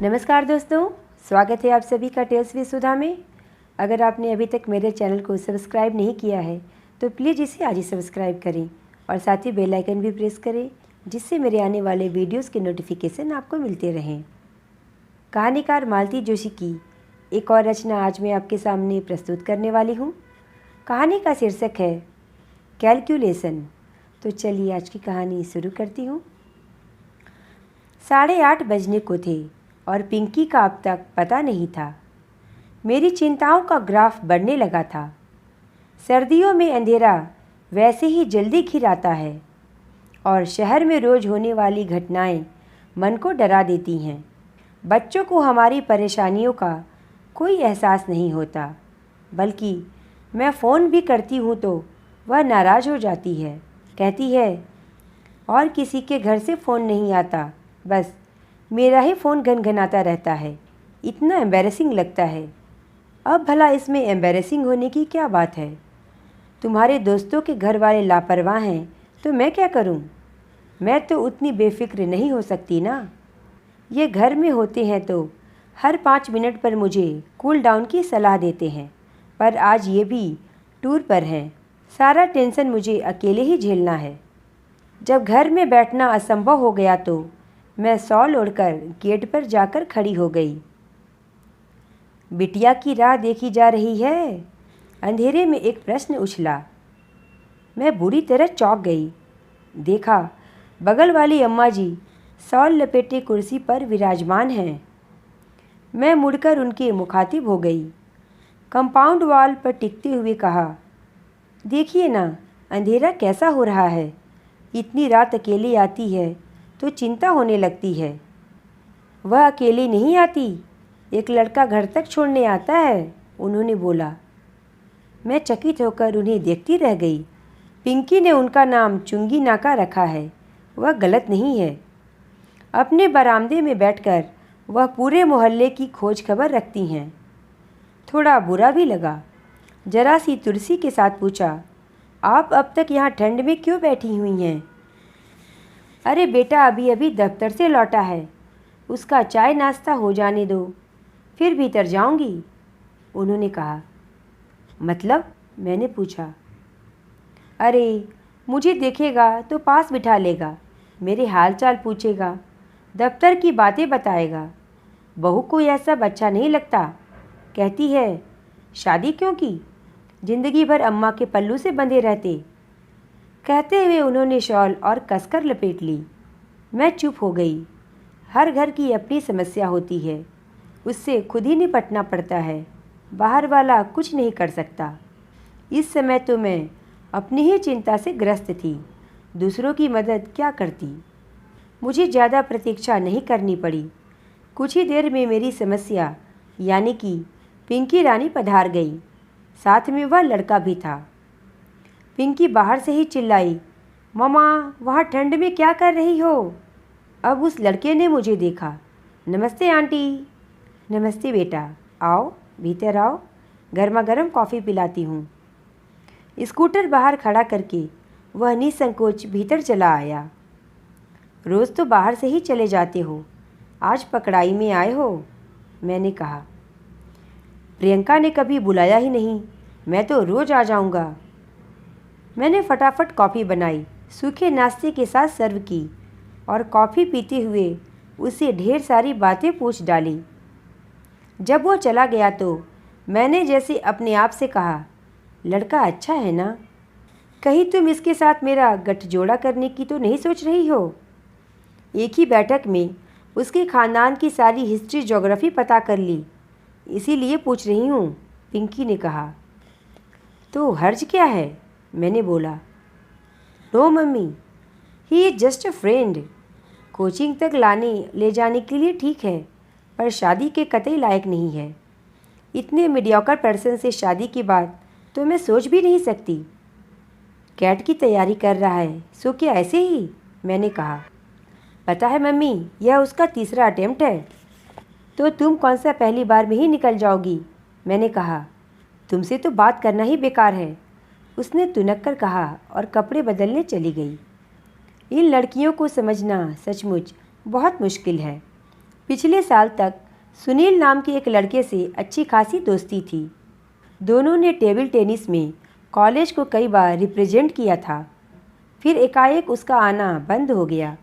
नमस्कार दोस्तों, स्वागत है आप सभी का टेल्स विद सुधा में। अगर आपने अभी तक मेरे चैनल को सब्सक्राइब नहीं किया है तो प्लीज़ इसे आज ही सब्सक्राइब करें और साथ ही बेल आइकन भी प्रेस करें, जिससे मेरे आने वाले वीडियोस के नोटिफिकेशन आपको मिलते रहें। कहानीकार मालती जोशी की एक और रचना आज मैं आपके सामने प्रस्तुत करने वाली हूँ। कहानी का शीर्षक है कैलकुलेशन। तो चलिए आज की कहानी शुरू करती हूँ। 8:30 बजने को थे और पिंकी का अब तक पता नहीं था। मेरी चिंताओं का ग्राफ बढ़ने लगा था। सर्दियों में अंधेरा वैसे ही जल्दी घिर आता है और शहर में रोज़ होने वाली घटनाएं मन को डरा देती हैं। बच्चों को हमारी परेशानियों का कोई एहसास नहीं होता, बल्कि मैं फ़ोन भी करती हूँ तो वह नाराज़ हो जाती है। कहती है और किसी के घर से फ़ोन नहीं आता, बस मेरा ही फ़ोन घनघनाता रहता है। इतना एम्बैरेसिंग लगता है। अब भला इसमें एम्बैरेसिंग होने की क्या बात है? तुम्हारे दोस्तों के घर वाले लापरवाह हैं तो मैं क्या करूं? मैं तो उतनी बेफिक्र नहीं हो सकती ना। ये घर में होते हैं तो हर 5 मिनट पर मुझे कूल डाउन की सलाह देते हैं, पर आज ये भी टूर पर हैं। सारा टेंशन मुझे अकेले ही झेलना है। जब घर में बैठना असंभव हो गया तो मैं शॉल ओढ़कर गेट पर जाकर खड़ी हो गई। बिटिया की राह देखी जा रही है? अंधेरे में एक प्रश्न उछला। मैं बुरी तरह चौंक गई। देखा, बगल वाली अम्मा जी शॉल लपेटे कुर्सी पर विराजमान हैं। मैं मुड़कर उनके मुखातिब हो गई। कंपाउंड वॉल पर टिकते हुए कहा, देखिए ना, अंधेरा कैसा हो रहा है। इतनी रात अकेली आती है तो चिंता होने लगती है। वह अकेली नहीं आती, एक लड़का घर तक छोड़ने आता है, उन्होंने बोला। मैं चकित होकर उन्हें देखती रह गई। पिंकी ने उनका नाम चुंगी नाका रखा है, वह गलत नहीं है। अपने बरामदे में बैठकर वह पूरे मोहल्ले की खोज खबर रखती हैं। थोड़ा बुरा भी लगा। जरा सी तुलसी के साथ पूछा, आप अब तक यहाँ ठंड में क्यों बैठी हुई हैं? अरे बेटा अभी अभी दफ्तर से लौटा है, उसका चाय नाश्ता हो जाने दो, फिर भीतर जाऊंगी, उन्होंने कहा। मतलब? मैंने पूछा। अरे मुझे देखेगा तो पास बिठा लेगा, मेरे हाल चाल पूछेगा, दफ्तर की बातें बताएगा। बहू को यह सब अच्छा नहीं लगता। कहती है शादी क्यों की, जिंदगी भर अम्मा के पल्लू से बंधे रहते। कहते हुए उन्होंने शॉल और कसकर लपेट ली। मैं चुप हो गई। हर घर की अपनी समस्या होती है, उससे खुद ही निपटना पड़ता है, बाहर वाला कुछ नहीं कर सकता। इस समय तो मैं अपनी ही चिंता से ग्रस्त थी, दूसरों की मदद क्या करती। मुझे ज़्यादा प्रतीक्षा नहीं करनी पड़ी। कुछ ही देर में मेरी समस्या यानी कि पिंकी रानी पधार गई। साथ में वह लड़का भी था। पिंकी बाहर से ही चिल्लाई, ममा वहाँ ठंड में क्या कर रही हो? अब उस लड़के ने मुझे देखा। नमस्ते आंटी। नमस्ते बेटा, आओ भीतर आओ, गर्मा गर्म कॉफ़ी पिलाती हूँ। स्कूटर बाहर खड़ा करके वह निसंकोच भीतर चला आया। रोज़ तो बाहर से ही चले जाते हो, आज पकड़ाई में आए हो, मैंने कहा। प्रियंका ने कभी बुलाया ही नहीं, मैं तो रोज़ आ जाऊँगा। मैंने फटाफट कॉफ़ी बनाई, सूखे नाश्ते के साथ सर्व की और कॉफ़ी पीते हुए उसे ढेर सारी बातें पूछ डाली। जब वो चला गया तो मैंने जैसे अपने आप से कहा, लड़का अच्छा है ना? कहीं तुम इसके साथ मेरा गठजोड़ा करने की तो नहीं सोच रही हो? एक ही बैठक में उसके ख़ानदान की सारी हिस्ट्री ज्योग्राफी पता कर ली, इसीलिए पूछ रही हूँ, पिंकी ने कहा। तो हर्ज क्या है? मैंने बोला। No mummy, he is just a friend. Coaching तक ले जाने के लिए ठीक है, पर शादी के कतई लायक नहीं है। इतने मीडियोकर पर्सन से शादी की बात तो मैं सोच भी नहीं सकती। कैट की तैयारी कर रहा है, सो क्या ऐसे ही? मैंने कहा। पता है मम्मी, यह उसका तीसरा अटेम्प्ट है। तो तुम कौन सा पहली बार में ही निकल जाओगी? मैंने कहा। तुमसे तो बात करना ही बेकार है, उसने तुनक कर कहा और कपड़े बदलने चली गई। इन लड़कियों को समझना सचमुच बहुत मुश्किल है। पिछले साल तक सुनील नाम के एक लड़के से अच्छी खासी दोस्ती थी। दोनों ने टेबल टेनिस में कॉलेज को कई बार रिप्रेजेंट किया था। फिर एकाएक उसका आना बंद हो गया।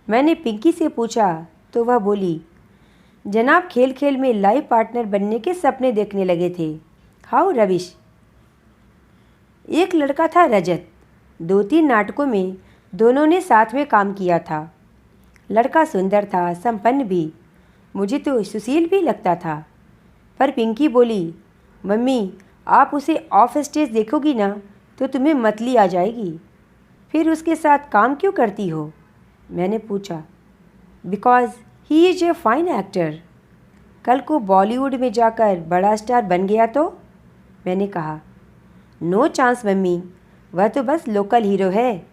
मैंने पिंकी से पूछा तो वह बोली, जनाब खेल खेल में लाइफ पार्टनर बनने के सपने देखने लगे थे। हाउ रविश। एक लड़का था रजत, 2-3 नाटकों में दोनों ने साथ में काम किया था। लड़का सुंदर था, संपन्न भी। मुझे तो सुशील भी लगता था। पर पिंकी बोली, मम्मी आप उसे ऑफ स्टेज देखोगी ना तो तुम्हें मतली आ जाएगी। फिर उसके साथ काम क्यों करती हो? मैंने पूछा। Because he is a fine actor. कल को बॉलीवुड में जाकर बड़ा स्टार बन गया तो? मैंने कहा। नो चांस मम्मी, वह तो बस लोकल हीरो है।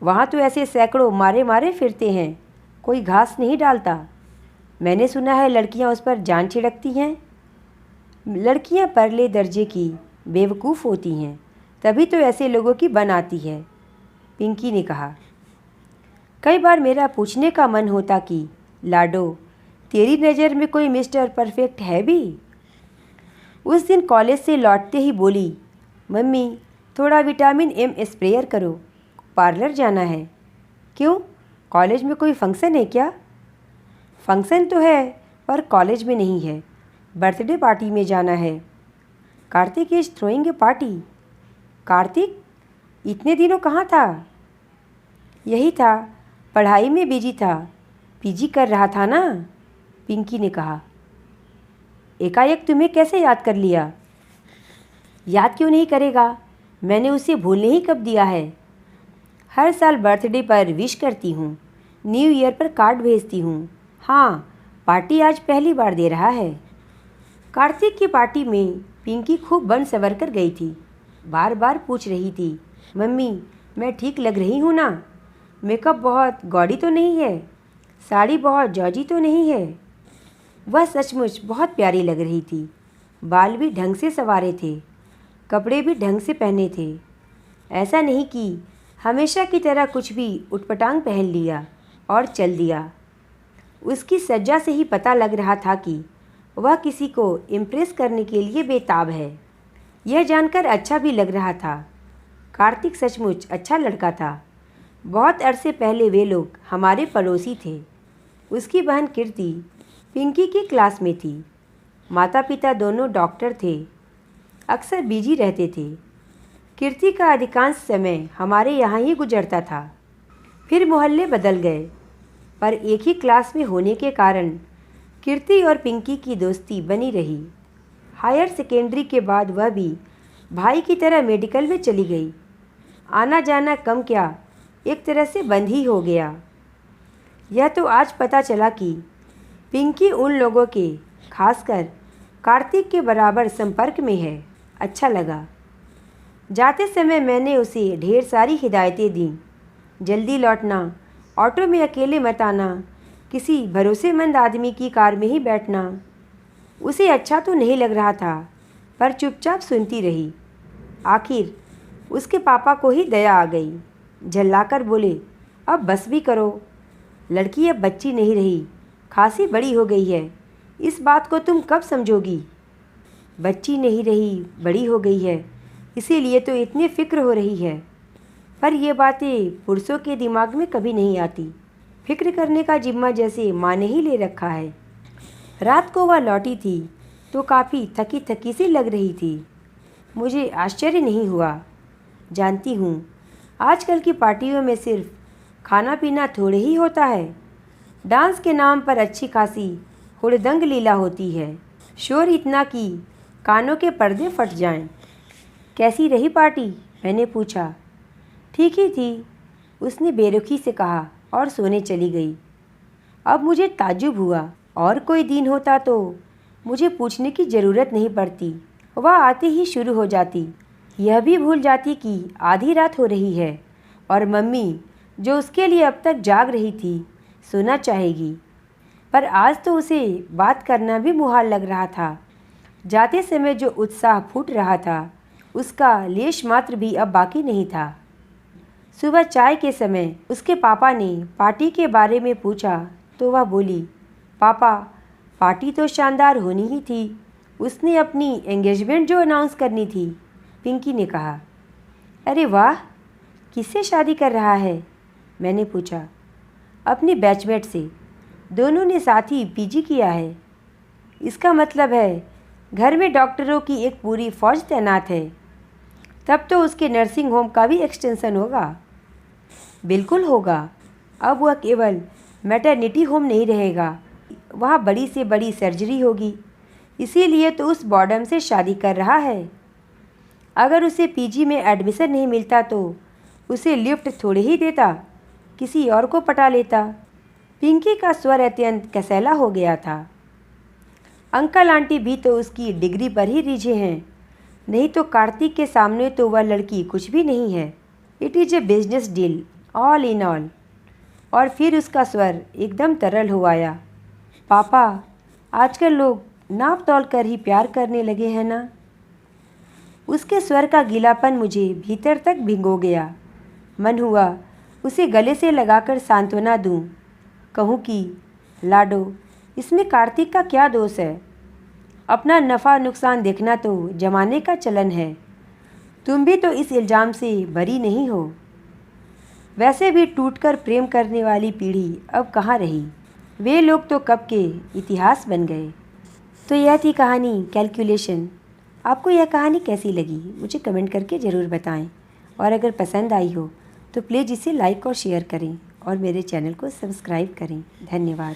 वहाँ तो ऐसे सैकड़ों मारे मारे फिरते हैं, कोई घास नहीं डालता। मैंने सुना है लड़कियाँ उस पर जान छिड़कती हैं। लड़कियाँ परले दर्जे की बेवकूफ़ होती हैं, तभी तो ऐसे लोगों की बन आती है, पिंकी ने कहा। कई बार मेरा पूछने का मन होता कि लाडो, तेरी नज़र में कोई मिस्टर परफेक्ट है भी? उस दिन कॉलेज से लौटते ही बोली, मम्मी थोड़ा विटामिन एम स्प्रेयर करो, पार्लर जाना है। क्यों, कॉलेज में कोई फंक्शन है क्या? फंक्शन तो है पर कॉलेज में नहीं है, बर्थडे पार्टी में जाना है। Kartik is throwing A party. Kartik इतने दिनों कहाँ था? यही था, पढ़ाई में बिजी था, पीजी कर रहा था ना, पिंकी ने कहा। एकाएक तुम्हें कैसे याद कर लिया? याद क्यों नहीं करेगा, मैंने उसे भूलने ही कब दिया है। हर साल बर्थडे पर विश करती हूँ, न्यू ईयर पर कार्ड भेजती हूँ। हाँ, पार्टी आज पहली बार दे रहा है। कार्तिक की पार्टी में पिंकी खूब बन सवर कर गई थी। बार बार पूछ रही थी, मम्मी मैं ठीक लग रही हूँ ना? मेकअप बहुत गौड़ी तो नहीं है? साड़ी बहुत जॉजी तो नहीं है? वह सचमुच बहुत प्यारी लग रही थी। बाल भी ढंग से संवारे थे, कपड़े भी ढंग से पहने थे। ऐसा नहीं कि हमेशा की तरह कुछ भी उटपटांग पहन लिया और चल दिया। उसकी सज्जा से ही पता लग रहा था कि वह किसी को इम्प्रेस करने के लिए बेताब है। यह जानकर अच्छा भी लग रहा था। कार्तिक सचमुच अच्छा लड़का था। बहुत अरसे पहले वे लोग हमारे पड़ोसी थे। उसकी बहन कीर्ति पिंकी की क्लास में थी। माता पिता दोनों डॉक्टर थे, अक्सर बिजी रहते थे। कीर्ति का अधिकांश समय हमारे यहाँ ही गुजरता था। फिर मोहल्ले बदल गए, पर एक ही क्लास में होने के कारण कीर्ति और पिंकी की दोस्ती बनी रही। हायर सेकेंडरी के बाद वह भी भाई की तरह मेडिकल में चली गई। आना जाना कम क्या, एक तरह से बंद ही हो गया। यह तो आज पता चला कि पिंकी उन लोगों के, खासकर कार्तिक के बराबर संपर्क में है। अच्छा लगा। जाते समय मैंने उसे ढेर सारी हिदायतें दीं। जल्दी लौटना, ऑटो में अकेले मत आना, किसी भरोसेमंद आदमी की कार में ही बैठना। उसे अच्छा तो नहीं लग रहा था, पर चुपचाप सुनती रही। आखिर उसके पापा को ही दया आ गई। झल्लाकर बोले, अब बस भी करो, लड़की अब बच्ची नहीं रही, खासी बड़ी हो गई है। इस बात को तुम कब समझोगी? बच्ची नहीं रही, बड़ी हो गई है, इसीलिए तो इतनी फिक्र हो रही है। पर ये बातें पुरुषों के दिमाग में कभी नहीं आती। फिक्र करने का जिम्मा जैसे माँ ने ही ले रखा है। रात को वह लौटी थी तो काफ़ी थकी थकी सी लग रही थी। मुझे आश्चर्य नहीं हुआ। जानती हूँ, आजकल की पार्टियों में सिर्फ खाना पीना थोड़े ही होता है। डांस के नाम पर अच्छी खासी हुड़दंग लीला होती है। शोर इतना कि कानों के पर्दे फट जाएं। कैसी रही पार्टी? मैंने पूछा। ठीक ही थी, उसने बेरुखी से कहा और सोने चली गई। अब मुझे ताज्जुब हुआ। और कोई दिन होता तो मुझे पूछने की ज़रूरत नहीं पड़ती, वह आते ही शुरू हो जाती। यह भी भूल जाती कि आधी रात हो रही है और मम्मी, जो उसके लिए अब तक जाग रही थी, सोना चाहेगी। पर आज तो उसे बात करना भी मुहाल लग रहा था। जाते समय जो उत्साह फूट रहा था, उसका लेश मात्र भी अब बाकी नहीं था। सुबह चाय के समय उसके पापा ने पार्टी के बारे में पूछा तो वह बोली, पापा, पार्टी तो शानदार होनी ही थी। उसने अपनी एंगेजमेंट जो अनाउंस करनी थी, पिंकी ने कहा। अरे वाह, किससे शादी कर रहा है? मैंने पूछा। अपनी बैचमेट से। दोनों ने साथ ही पीजी किया है। इसका मतलब है घर में डॉक्टरों की एक पूरी फौज तैनात है। तब तो उसके नर्सिंग होम का भी एक्सटेंशन होगा। बिल्कुल होगा। अब वह केवल मैटरनिटी होम नहीं रहेगा, वहाँ बड़ी से बड़ी सर्जरी होगी। इसीलिए तो उस बॉर्डम से शादी कर रहा है। अगर उसे पीजी में एडमिशन नहीं मिलता तो उसे लिफ्ट थोड़े ही देता, किसी और को पटा लेता। पिंकी का स्वर अत्यंत कसैला हो गया था। अंकल आंटी भी तो उसकी डिग्री पर ही रिझे हैं। नहीं तो कार्तिक के सामने तो वह लड़की कुछ भी नहीं है। It is a business deal, all in all. और फिर उसका स्वर एकदम तरल हो आया। पापा, आजकल लोग नाप तौल कर ही प्यार करने लगे हैं ना। उसके स्वर का गीलापन मुझे भीतर तक भिगो गया। मन हुआ उसे गले से लगाकर सांत्वना दूं। कहूँ कि लाडो, इसमें कार्तिक का क्या दोष है? अपना नफ़ा नुकसान देखना तो जमाने का चलन है। तुम भी तो इस इल्ज़ाम से बरी नहीं हो। वैसे भी टूटकर प्रेम करने वाली पीढ़ी अब कहाँ रही? वे लोग तो कब के इतिहास बन गए। तो यह थी कहानी कैलकुलेशन। आपको यह कहानी कैसी लगी मुझे कमेंट करके ज़रूर बताएं। और अगर पसंद आई हो तो प्लीज़ इसे लाइक और शेयर करें और मेरे चैनल को सब्सक्राइब करें। धन्यवाद।